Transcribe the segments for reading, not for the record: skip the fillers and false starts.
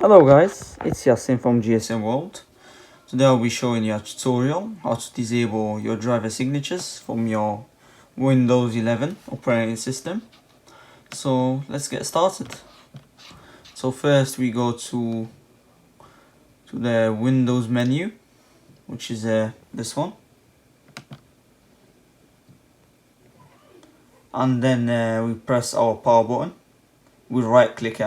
Hello guys, it's Yasin from GSM World. Today I'll be showing you a tutorial how to disable your driver signatures from your Windows 11 operating system. So let's get started. So first we go to the Windows menu, which is this one. And then we press our power button. We right click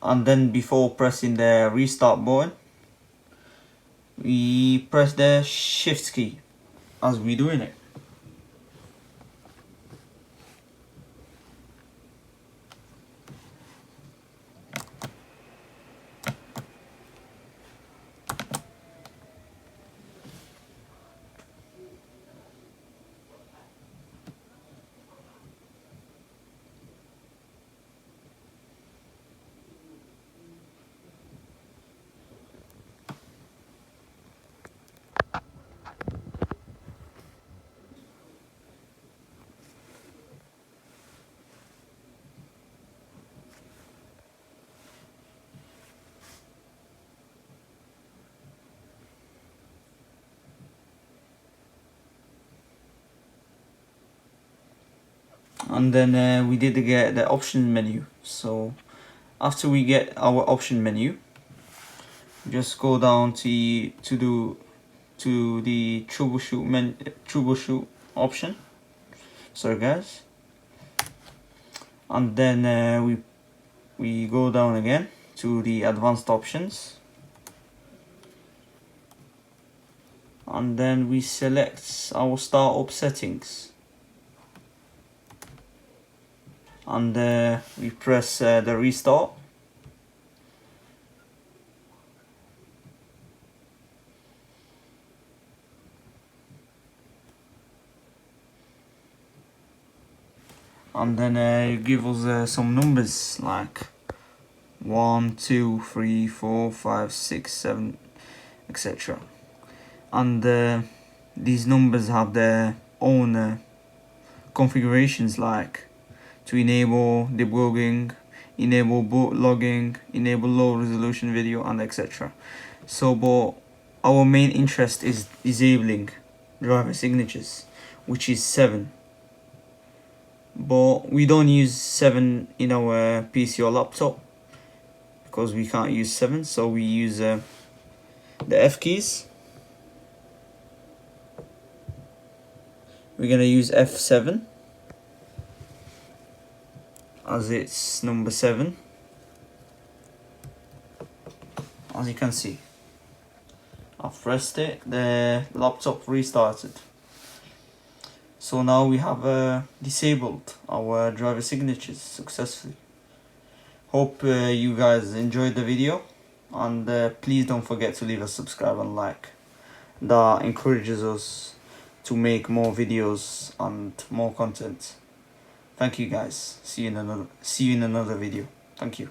and then before pressing the restart button, we press the shift key as we're doing it. And then we did get the option menu. So after we get our option menu, just go down to the troubleshoot option. Sorry guys. And then we go down again to the advanced options, and then we select our startup settings, and we press the restart. And then it gives us some numbers like 1, 2, 3, 4, 5, 6, 7, etc. And these numbers have their own configurations, like to enable debugging, enable boot logging, enable low resolution video, and etc. So but our main interest is disabling driver signatures, which is 7. But we don't use 7 in our PC or laptop because we can't use 7, so we use the F keys. We're gonna use F7 as it's number 7. As you can see, I've pressed it, the laptop restarted. So now we have disabled our driver signatures successfully. Hope you guys enjoyed the video, and please don't forget to leave a subscribe and like. That encourages us to make more videos and more content. Thank you guys. See you in another video. Thank you.